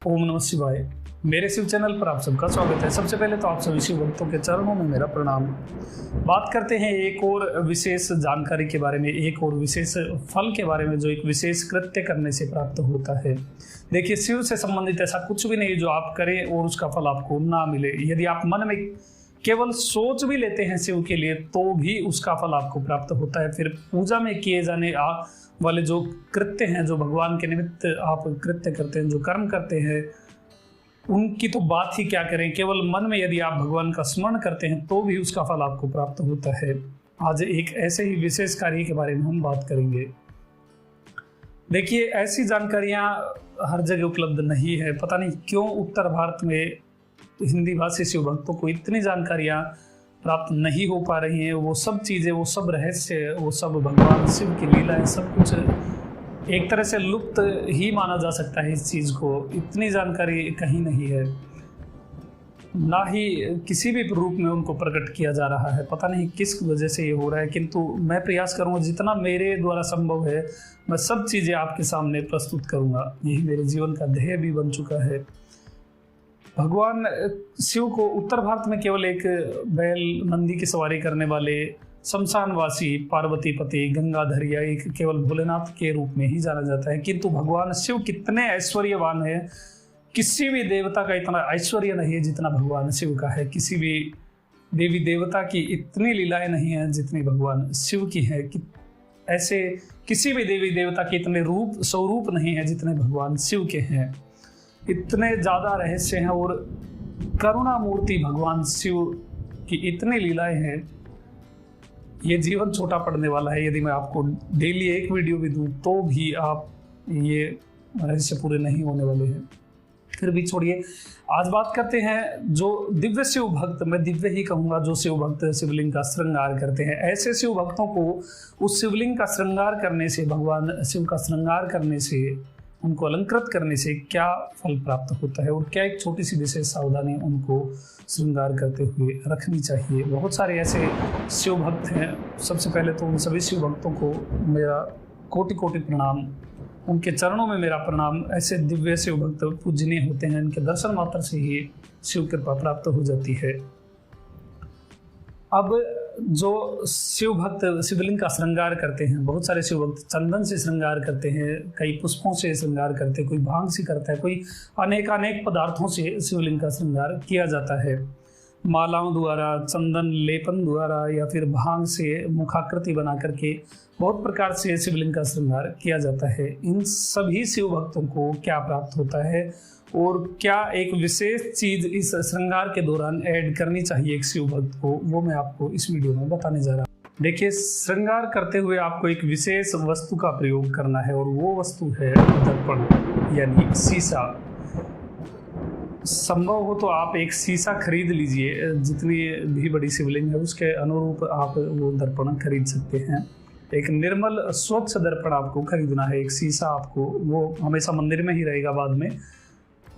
ओम नमः शिवाय। मेरे शिव चैनल पर आप सबका स्वागत है। सबसे पहले तो आप सभी शिव भक्तों के चरणों में मेरा प्रणाम। बात करते हैं एक और विशेष जानकारी के बारे में, एक और विशेष फल के बारे में जो एक विशेष कृत्य करने से प्राप्त होता है। देखिए, शिव से संबंधित ऐसा कुछ भी नहीं जो आप करें और उसका फल आपको ना मिले। यदि आप मन में केवल सोच भी लेते हैं शिव के लिए तो भी उसका फल आपको प्राप्त होता है। फिर पूजा में किए जाने वाले जो कृत्य हैं, जो भगवान के निमित्त आप कृत्य करते हैं, जो कर्म करते हैं, उनकी तो बात ही क्या करें। केवल मन में यदि आप भगवान का स्मरण करते हैं तो भी उसका फल आपको प्राप्त होता है। आज एक ऐसे ही विशेष कार्य के बारे में हम बात करेंगे। देखिए, ऐसी जानकारियां हर जगह उपलब्ध नहीं है। पता नहीं क्यों उत्तर भारत में हिंदी भाषी शिव भक्तों को इतनी जानकारियां प्राप्त नहीं हो पा रही हैं। वो सब चीज़ें, वो सब रहस्य, वो सब भगवान शिव की लीलाएं, सब कुछ एक तरह से लुप्त ही माना जा सकता है। इस चीज़ को इतनी जानकारी कहीं नहीं है, ना ही किसी भी रूप में उनको प्रकट किया जा रहा है। पता नहीं किस वजह से ये हो रहा है, किंतु मैं प्रयास करूँगा जितना मेरे द्वारा संभव है मैं सब चीज़ें आपके सामने प्रस्तुत करूँगा। यही मेरे जीवन का ध्येय भी बन चुका है। भगवान शिव को उत्तर भारत में केवल एक बैल नंदी की सवारी करने वाले शमशानवासी पार्वती पति गंगाधर या एक केवल भोलेनाथ के रूप में ही जाना जाता है। किंतु भगवान शिव कितने ऐश्वर्यवान है। किसी भी देवता का इतना ऐश्वर्य नहीं है जितना भगवान शिव का है। किसी भी देवी देवता की इतनी लीलाएं नहीं है जितनी भगवान शिव की है। ऐसे किसी भी देवी देवता के इतने रूप स्वरूप नहीं है जितने भगवान शिव के हैं। इतने ज़्यादा रहस्य हैं और करुणा मूर्ति भगवान शिव की इतनी लीलाएं हैं। ये जीवन छोटा पड़ने वाला है। यदि मैं आपको डेली एक वीडियो भी दूं तो भी आप ये रहस्य पूरे नहीं होने वाले हैं। फिर भी छोड़िए, आज बात करते हैं जो दिव्य शिव भक्त, मैं दिव्य ही कहूँगा, जो शिव भक्त शिवलिंग का श्रृंगार करते हैं। ऐसे शिव भक्तों को उस शिवलिंग का श्रृंगार करने से, भगवान शिव का श्रृंगार करने से, उनको अलंकृत करने से क्या फल प्राप्त होता है और क्या एक छोटी सी विशेष सावधानी उनको श्रृंगार करते हुए रखनी चाहिए। बहुत सारे ऐसे शिव भक्त हैं। सबसे पहले तो उन सभी शिव भक्तों को मेरा कोटि कोटि प्रणाम, उनके चरणों में मेरा प्रणाम। ऐसे दिव्य शिव भक्त पूजनीय होते हैं, इनके दर्शन मात्र से ही शिव कृपा प्राप्त हो जाती है। अब जो शिव भक्त शिवलिंग का श्रृंगार करते हैं, बहुत सारे शिव भक्त चंदन से श्रृंगार करते हैं, कई पुष्पों से श्रृंगार करते हैं, कोई भांग से करता है, कोई अनेक पदार्थों से शिवलिंग का श्रृंगार किया जाता है। मालाओं द्वारा, चंदन लेपन द्वारा या फिर भांग से मुखाकृति बना करके बहुत प्रकार से शिवलिंग का श्रृंगार किया जाता है। इन सभी शिव भक्तों को क्या प्राप्त होता है और क्या एक विशेष चीज इस श्रृंगार के दौरान ऐड करनी चाहिए एक शिव भक्त को, वो मैं आपको इस वीडियो में बताने जा रहा हूँ। देखिए, श्रृंगार करते हुए आपको एक विशेष वस्तु का प्रयोग करना है और वो वस्तु है दर्पण यानी शीशा। संभव हो तो आप एक शीशा खरीद लीजिए। जितनी भी बड़ी शिवलिंग है उसके अनुरूप आप वो दर्पण खरीद सकते हैं। एक निर्मल स्वच्छ दर्पण आपको खरीदना है। एक शीशा आपको, वो हमेशा मंदिर में ही रहेगा बाद में,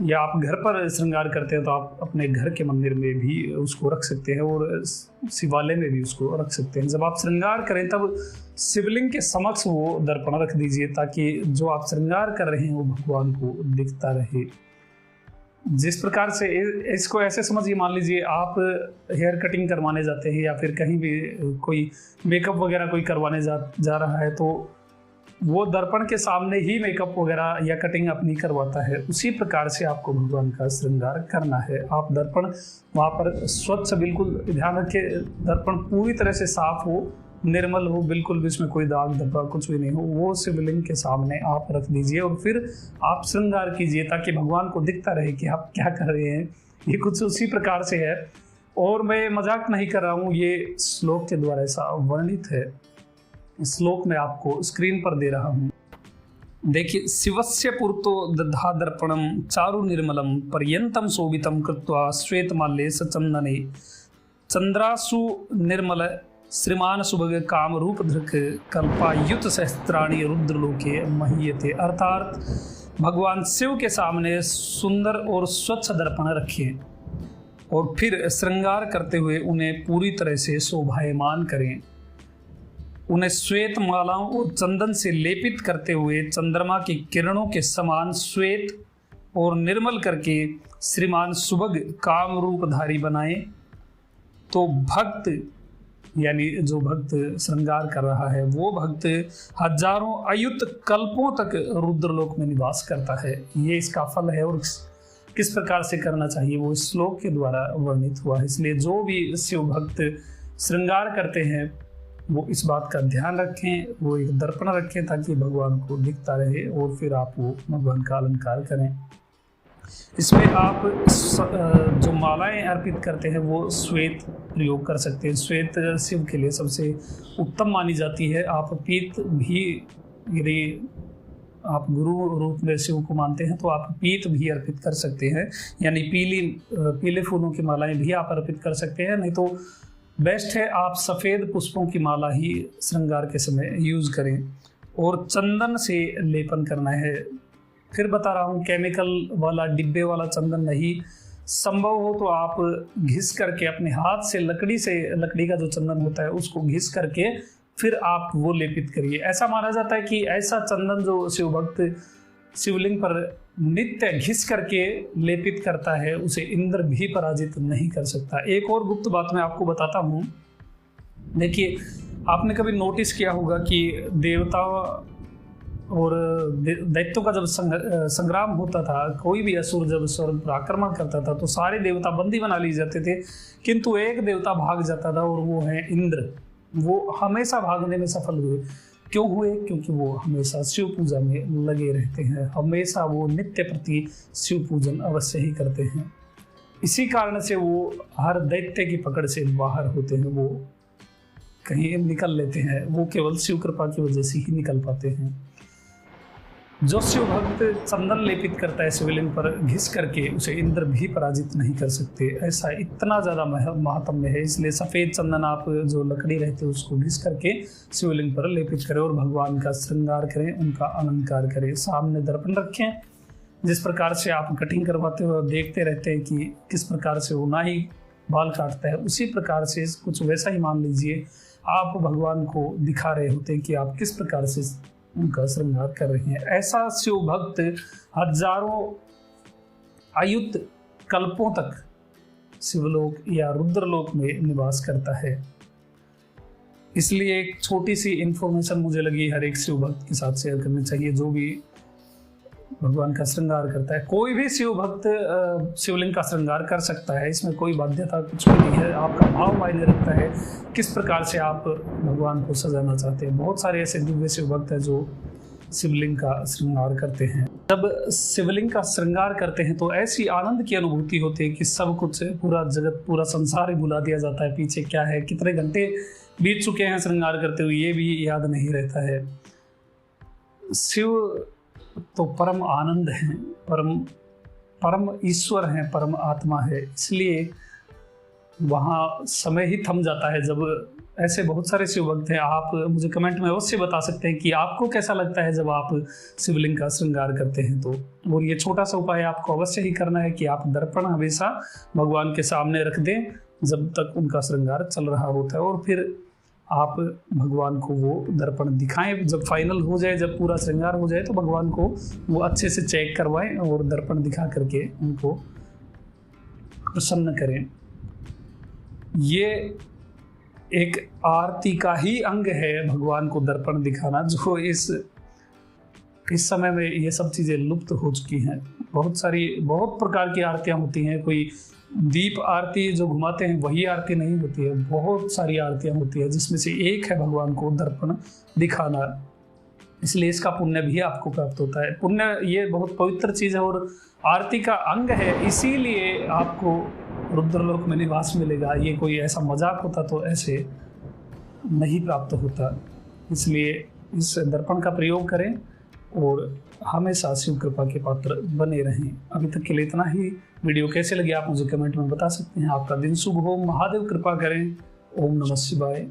या आप घर पर श्रृंगार करते हैं तो आप अपने घर के मंदिर में भी उसको रख सकते हैं और शिवालय में भी उसको रख सकते हैं। जब आप श्रृंगार करें तब शिवलिंग के समक्ष वो दर्पण रख दीजिए ताकि जो आप श्रृंगार कर रहे हैं वो भगवान को दिखता रहे। जिस प्रकार से इसको ऐसे समझिए, मान लीजिए आप हेयर कटिंग करवाने जाते हैं या फिर कहीं भी कोई मेकअप वगैरह कोई करवाने जा रहा है तो वो दर्पण के सामने ही मेकअप वगैरह या कटिंग अपनी करवाता है। उसी प्रकार से आपको भगवान का श्रृंगार करना है। आप दर्पण वहाँ पर स्वच्छ, बिल्कुल ध्यान रखिए, दर्पण पूरी तरह से साफ हो, निर्मल हो, बिल्कुल भी इसमें कोई दाग धब्बा कुछ भी नहीं हो, वो शिवलिंग के सामने आप रख दीजिए और फिर आप श्रृंगार कीजिए ताकि भगवान को दिखता रहे कि आप क्या कर रहे हैं। ये कुछ उसी प्रकार से है और मैं मजाक नहीं कर रहा हूँ, ये श्लोक के द्वारा ऐसा वर्णित है। श्लोक में आपको स्क्रीन पर दे रहा हूँ। देखिए, शिवस्य पुरतो दधा दर्पणम चारु निर्मलम पर्यंतम शोभितम कृत्वा श्वेतमाल्ये सचंदने चंद्रासु निर्मल श्रीमान सुभग काम रूप धृक कल्पायुत सहस्त्राणी रुद्रलोके महीयते। अर्थात भगवान शिव के सामने सुंदर और स्वच्छ दर्पण रखिए और फिर श्रृंगार करते हुए उन्हें पूरी तरह से शोभायमान करें। उन्हें श्वेत मालाओं और चंदन से लेपित करते हुए चंद्रमा की किरणों के समान श्वेत और निर्मल करके श्रीमान सुभग काम रूपधारी बनाए। तो भक्त यानी जो भक्त श्रृंगार कर रहा है वो भक्त हजारों अयुत कल्पों तक रुद्रलोक में निवास करता है। ये इसका फल है और किस प्रकार से करना चाहिए वो इस श्लोक के द्वारा वर्णित हुआ है। इसलिए जो भी शिव भक्त श्रृंगार करते हैं वो इस बात का ध्यान रखें, वो एक दर्पण रखें ताकि भगवान को दिखता रहे और फिर आप वो भगवान का अलंकार करें। इसमें आप जो मालाएं अर्पित करते हैं वो श्वेत प्रयोग कर सकते हैं। श्वेत शिव के लिए सबसे उत्तम मानी जाती है। आप पीत भी, यदि आप गुरु रूप में शिव को मानते हैं तो आप पीत भी अर्पित कर सकते हैं, यानी पीले फूलों की मालाएं भी आप अर्पित कर सकते हैं। नहीं तो बेस्ट है आप सफ़ेद पुष्पों की माला ही श्रृंगार के समय यूज़ करें। और चंदन से लेपन करना है। फिर बता रहा हूँ, केमिकल वाला डिब्बे वाला चंदन नहीं, संभव हो तो आप घिस करके अपने हाथ से लकड़ी का जो चंदन होता है उसको घिस करके फिर आप वो लेपित करिए। ऐसा माना जाता है कि ऐसा चंदन जो शिव भक्त शिवलिंग पर नित्य घिस करके लेपित करता है उसे इंद्र भी पराजित नहीं कर सकता। एक और गुप्त बात मैं आपको बताता हूँ। देखिए, आपने कभी नोटिस किया होगा कि देवता और दैत्यों का जब संग्राम होता था, कोई भी असुर जब स्वर्ग पर आक्रमण करता था तो सारे देवता बंदी बना लिए जाते थे, किंतु एक देवता भाग जाता था और वो है इंद्र। वो हमेशा भागने में सफल हुए। क्यों हुए? क्योंकि वो हमेशा शिव पूजा में लगे रहते हैं, हमेशा वो नित्य प्रति शिव पूजन अवश्य ही करते हैं। इसी कारण से वो हर दैत्य की पकड़ से बाहर होते हैं, वो कहीं निकल लेते हैं। वो केवल शिव कृपा की वजह से ही निकल पाते हैं। जो शिव भक्त चंदन लेपित करता है शिवलिंग पर घिस करके, उसे इंद्र भी पराजित नहीं कर सकते। ऐसा इतना ज़्यादा महात्म्य है। इसलिए सफ़ेद चंदन आप जो लकड़ी रहते हैं उसको घिस करके शिवलिंग पर लेपित करें और भगवान का श्रृंगार करें, उनका अलंकार करें। सामने दर्पण रखें। जिस प्रकार से आप कटिंग करवाते हो और देखते रहते हैं कि किस प्रकार से वो नाई बाल काटता है, उसी प्रकार से कुछ वैसा ही मान लीजिए आप भगवान को दिखा रहे होते हैं कि आप किस प्रकार से उनका श्रृंगार कर रहे हैं। ऐसा शिव भक्त हजारों अयुत कल्पों तक शिवलोक या रुद्रलोक में निवास करता है। इसलिए एक छोटी सी इंफॉर्मेशन मुझे लगी हर एक शिव भक्त के साथ शेयर करनी चाहिए जो भी भगवान का श्रृंगार करता है। कोई भी शिव भक्त शिवलिंग का श्रृंगार कर सकता है, इसमें कोई बाध्यता कुछ भी नहीं है। आपका भाव मायने रखता है किस प्रकार से आप भगवान को सजाना चाहते हैं। बहुत सारे ऐसे दिव्य शिव भक्त हैं जो शिवलिंग का श्रृंगार करते हैं। जब शिवलिंग का श्रृंगार करते हैं तो ऐसी आनंद की अनुभूति होती है कि सब कुछ, पूरा जगत, पूरा संसार ही भुला दिया जाता है। पीछे क्या है, कितने घंटे बीत चुके हैं श्रृंगार करते हुए, ये भी याद नहीं रहता है। शिव तो परम आनंद है, परम ईश्वर है, परम आत्मा है। इसलिए वहाँ समय ही थम जाता है जब ऐसे बहुत सारे शिव भक्त हैं। आप मुझे कमेंट में अवश्य बता सकते हैं कि आपको कैसा लगता है जब आप शिवलिंग का श्रृंगार करते हैं तो। और ये छोटा सा उपाय आपको अवश्य ही करना है कि आप दर्पण हमेशा भगवान के सामने रख दें जब तक उनका श्रृंगार चल रहा होता है, और फिर आप भगवान को वो दर्पण दिखाएं। जब फाइनल हो जाए, जब पूरा श्रृंगार हो जाए तो भगवान को वो अच्छे से चेक करवाएं और दर्पण दिखा करके उनको प्रसन्न करें। ये एक आरती का ही अंग है भगवान को दर्पण दिखाना, जो इस समय में ये सब चीज़ें लुप्त हो चुकी हैं। बहुत प्रकार की आरतियाँ होती हैं। कोई दीप आरती जो घुमाते हैं वही आरती नहीं होती है, बहुत सारी आरतियाँ होती है जिसमें से एक है भगवान को दर्पण दिखाना। इसलिए इसका पुण्य भी आपको प्राप्त होता है। पुण्य ये बहुत पवित्र चीज़ है और आरती का अंग है, इसीलिए आपको रुद्रलोक में निवास मिलेगा। ये कोई ऐसा मजाक होता तो ऐसे नहीं प्राप्त होता। इसलिए इस दर्पण का प्रयोग करें और हमेशा शिव कृपा के पात्र बने रहें। अभी तक के लिए इतना ही। वीडियो कैसे लगी आप मुझे कमेंट में बता सकते हैं। आपका दिन शुभ हो, महादेव कृपा करें। ओम नमः शिवाय।